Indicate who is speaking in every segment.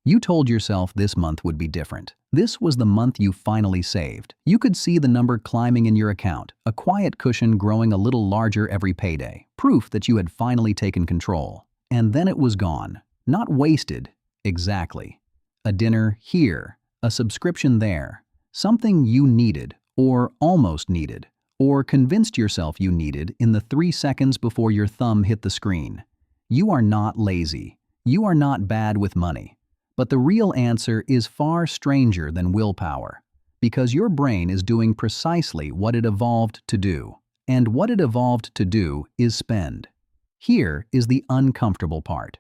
Speaker 1: You told yourself this month would be different. This was the month you finally saved. You could see the number climbing in your account, a quiet cushion growing a little larger every payday, proof that you had finally taken control. And then it was gone. Not wasted. Exactly. A dinner here, a subscription there, something you needed, or almost needed, or convinced yourself you needed in the 3 seconds before your thumb hit the screen. You are not lazy. You are not bad with money. But the real answer is far stranger than willpower, because your brain is doing precisely what it evolved to do, and what it evolved to do is spend. Here is the uncomfortable part.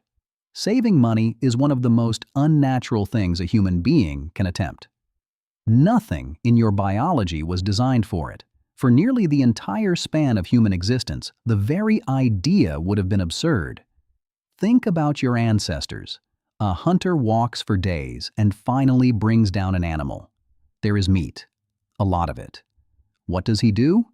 Speaker 1: Saving money is one of the most unnatural things a human being can attempt. Nothing in your biology was designed for it. For nearly the entire span of human existence, the very idea would have been absurd. Think about your ancestors. A hunter walks for days and finally brings down an animal. There is meat. A lot of it. What does he do?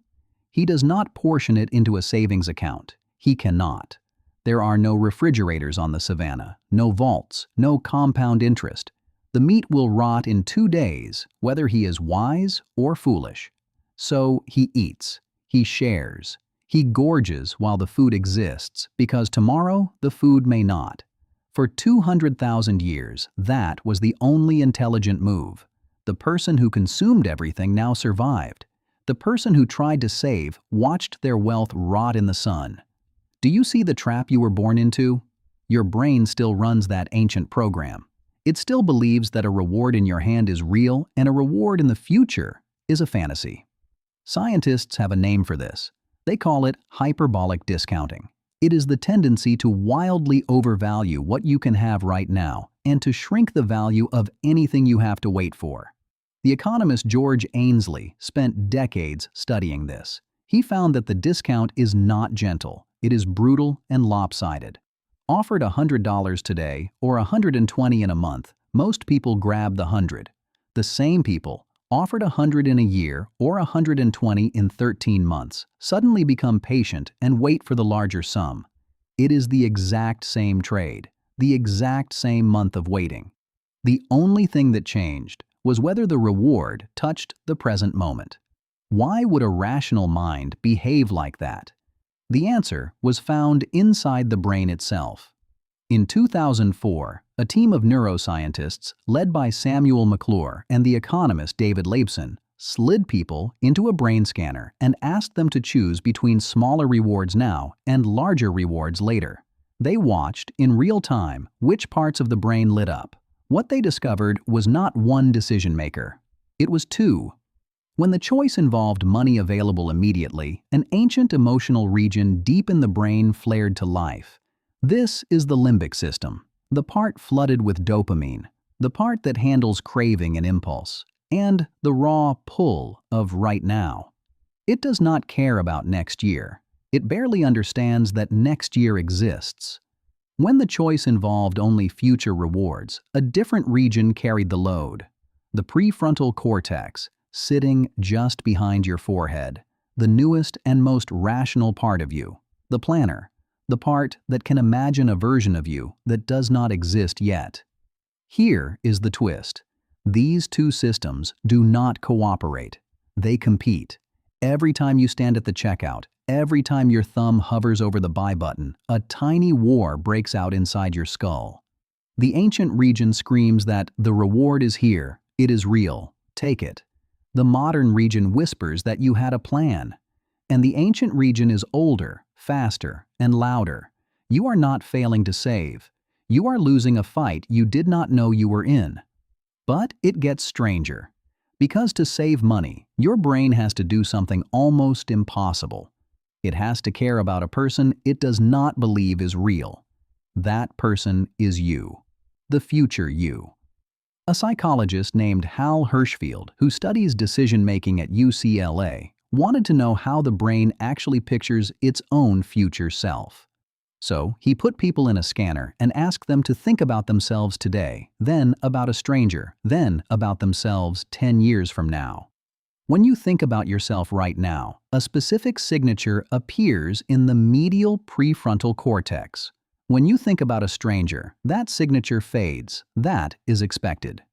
Speaker 1: He does not portion it into a savings account. He cannot. There are no refrigerators on the savannah, no vaults, no compound interest. The meat will rot in 2 days, whether he is wise or foolish. So he eats. He shares. He gorges while the food exists, because tomorrow the food may not. For 200,000 years, that was the only intelligent move. The person who consumed everything now survived. The person who tried to save watched their wealth rot in the sun. Do you see the trap you were born into? Your brain still runs that ancient program. It still believes that a reward in your hand is real and a reward in the future is a fantasy. Scientists have a name for this. They call it hyperbolic discounting. It is the tendency to wildly overvalue what you can have right now and to shrink the value of anything you have to wait for. The economist George Ainsley spent decades studying this. He found that the discount is not gentle. It is brutal and lopsided. Offered $100 today or $120 in a month, most people grab the 100. The same people, offered $100 in a year or $120 in 13 months, suddenly become patient and wait for the larger sum. It is the exact same trade, the exact same month of waiting. The only thing that changed was whether the reward touched the present moment. Why would a rational mind behave like that? The answer was found inside the brain itself. In 2004, a team of neuroscientists, led by Samuel McClure and the economist David Laibson, slid people into a brain scanner and asked them to choose between smaller rewards now and larger rewards later. They watched, in real time, which parts of the brain lit up. What they discovered was not one decision maker. It was 2. When the choice involved money available immediately, an ancient emotional region deep in the brain flared to life. This is the limbic system, the part flooded with dopamine, the part that handles craving and impulse, and the raw pull of right now. It does not care about next year. It barely understands that next year exists. When the choice involved only future rewards, a different region carried the load. The prefrontal cortex, sitting just behind your forehead, the newest and most rational part of you, the planner, the part that can imagine a version of you that does not exist yet. Here is the twist. These 2 systems do not cooperate. They compete. Every time you stand at the checkout, every time your thumb hovers over the buy button, a tiny war breaks out inside your skull. The ancient region screams that the reward is here, it is real, take it. The modern region whispers that you had a plan. And the ancient region is older, faster, and louder. You are not failing to save. You are losing a fight you did not know you were in. But it gets stranger. Because to save money, your brain has to do something almost impossible. It has to care about a person it does not believe is real. That person is you. The future you. A psychologist named Hal Hershfield, who studies decision-making at UCLA, wanted to know how the brain actually pictures its own future self. So he put people in a scanner and asked them to think about themselves today, then about a stranger, then about themselves 10 years from now. When you think about yourself right now, a specific signature appears in the medial prefrontal cortex. When you think about a stranger, that signature fades. That is expected.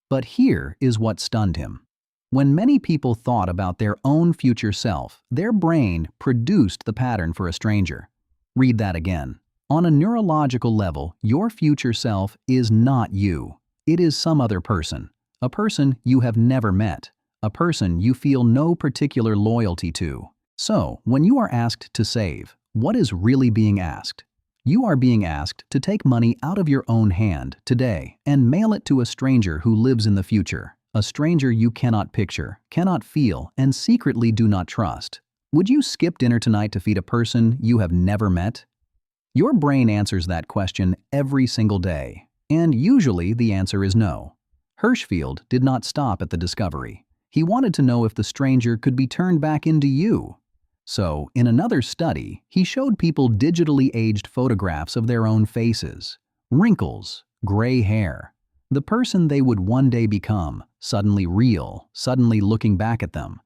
Speaker 1: But here is what stunned him. When many people thought about their own future self, their brain produced the pattern for a stranger. Read that again. On a neurological level, your future self is not you. It is some other person. A person you have never met. A person you feel no particular loyalty to. So, when you are asked to save, what is really being asked? You are being asked to take money out of your own hand today and mail it to a stranger who lives in the future. A stranger you cannot picture, cannot feel, and secretly do not trust. Would you skip dinner tonight to feed a person you have never met? Your brain answers that question every single day, and usually the answer is no. Hirschfeld did not stop at the discovery. He wanted to know if the stranger could be turned back into you. So, in another study, he showed people digitally aged photographs of their own faces. Wrinkles, gray hair. The person they would one day become, suddenly real, suddenly looking back at them.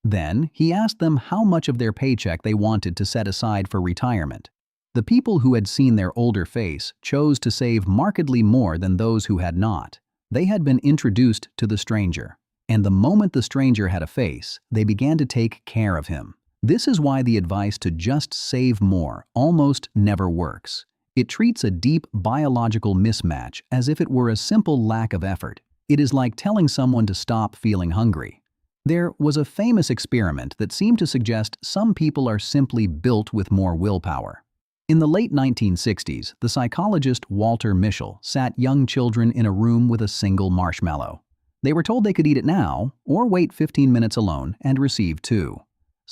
Speaker 1: Then, he asked them how much of their paycheck they wanted to set aside for retirement. The people who had seen their older face chose to save markedly more than those who had not. They had been introduced to the stranger. And the moment the stranger had a face, they began to take care of him. This is why the advice to just save more almost never works. It treats a deep biological mismatch as if it were a simple lack of effort. It is like telling someone to stop feeling hungry. There was a famous experiment that seemed to suggest some people are simply built with more willpower. In the late 1960s, the psychologist Walter Mischel sat young children in a room with a single marshmallow. They were told they could eat it now, or wait 15 minutes alone and receive 2.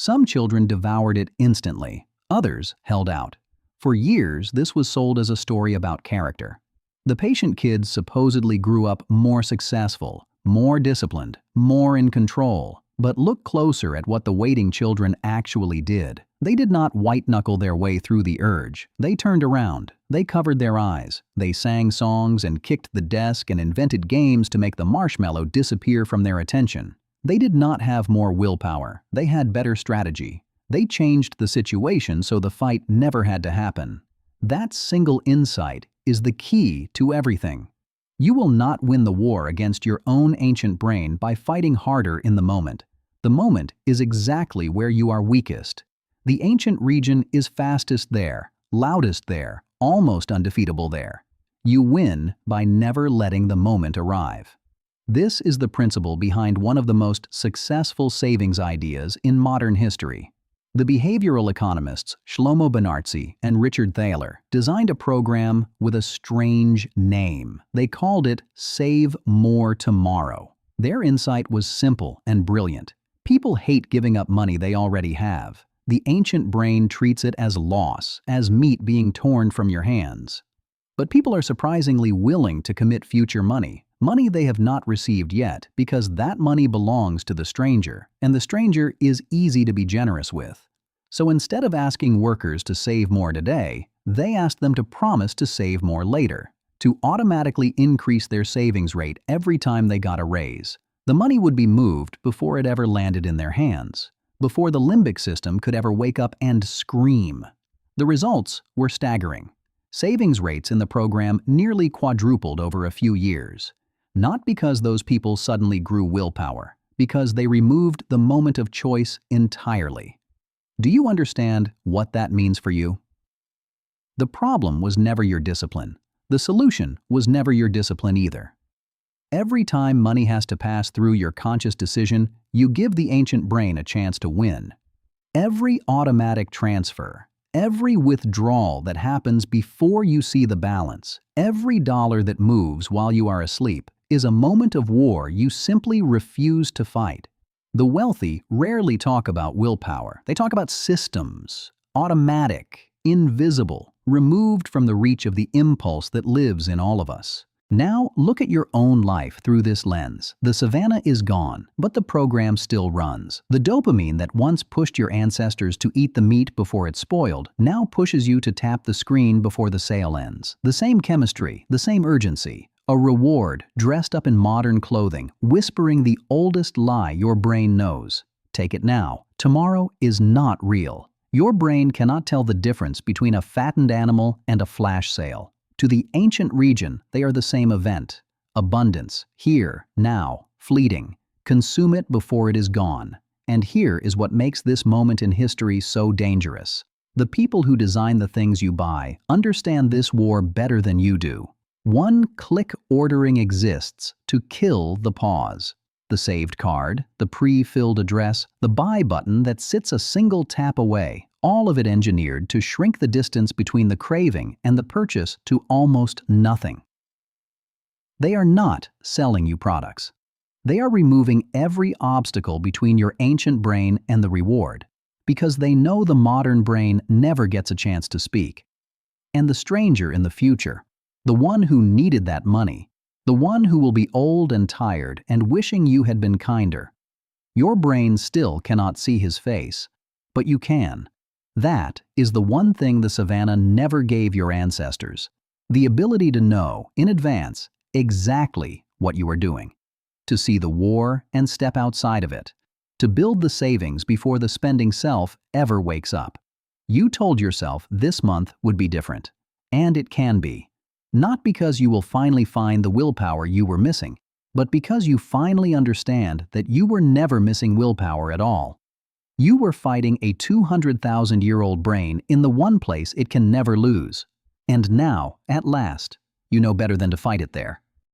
Speaker 1: Some children devoured it instantly, others held out. For years, this was sold as a story about character. The patient kids supposedly grew up more successful, more disciplined, more in control. But look closer at what the waiting children actually did. They did not white-knuckle their way through the urge. They turned around. They covered their eyes. They sang songs and kicked the desk and invented games to make the marshmallow disappear from their attention. They did not have more willpower. They had better strategy. They changed the situation so the fight never had to happen. That single insight is the key to everything. You will not win the war against your own ancient brain by fighting harder in the moment. The moment is exactly where you are weakest. The ancient region is fastest there, loudest there, almost undefeatable there. You win by never letting the moment arrive. This is the principle behind one of the most successful savings ideas in modern history. The behavioral economists Shlomo Benartzi and Richard Thaler designed a program with a strange name. They called it Save More Tomorrow. Their insight was simple and brilliant. People hate giving up money they already have. The ancient brain treats it as loss, as meat being torn from your hands. But people are surprisingly willing to commit future money they have not received yet, because that money belongs to the stranger, and the stranger is easy to be generous with. So instead of asking workers to save more today, they asked them to promise to save more later, to automatically increase their savings rate every time they got a raise. The money would be moved before it ever landed in their hands, before the limbic system could ever wake up and scream. The results were staggering. Savings rates in the program nearly quadrupled over a few years. Not because those people suddenly grew willpower, because they removed the moment of choice entirely. Do you understand what that means for you? The problem was never your discipline. The solution was never your discipline either. Every time money has to pass through your conscious decision, you give the ancient brain a chance to win. Every automatic transfer, every withdrawal that happens before you see the balance, every dollar that moves while you are asleep, is a moment of war you simply refuse to fight. The wealthy rarely talk about willpower. They talk about systems, automatic, invisible, removed from the reach of the impulse that lives in all of us. Now look at your own life through this lens. The savannah is gone, but the program still runs. The dopamine that once pushed your ancestors to eat the meat before it's spoiled now pushes you to tap the screen before the sale ends. The same chemistry, the same urgency. A reward dressed up in modern clothing, whispering the oldest lie your brain knows. Take it now. Tomorrow is not real. Your brain cannot tell the difference between a fattened animal and a flash sale. To the ancient region, they are the same event. Abundance, here, now, fleeting. Consume it before it is gone. And here is what makes this moment in history so dangerous. The people who design the things you buy understand this war better than you do. One-click ordering exists to kill the pause. The saved card, the pre-filled address, the buy button that sits a single tap away, all of it engineered to shrink the distance between the craving and the purchase to almost nothing. They are not selling you products. They are removing every obstacle between your ancient brain and the reward, because they know the modern brain never gets a chance to speak. And the stranger in the future, the one who needed that money, the one who will be old and tired and wishing you had been kinder. Your brain still cannot see his face, but you can. That is the one thing the savannah never gave your ancestors: the ability to know, in advance, exactly what you are doing. To see the war and step outside of it. To build the savings before the spending self ever wakes up. You told yourself this month would be different. And it can be. Not because you will finally find the willpower you were missing, but because you finally understand that you were never missing willpower at all. You were fighting a 200,000-year-old brain in the one place it can never lose. And now, at last, you know better than to fight it there.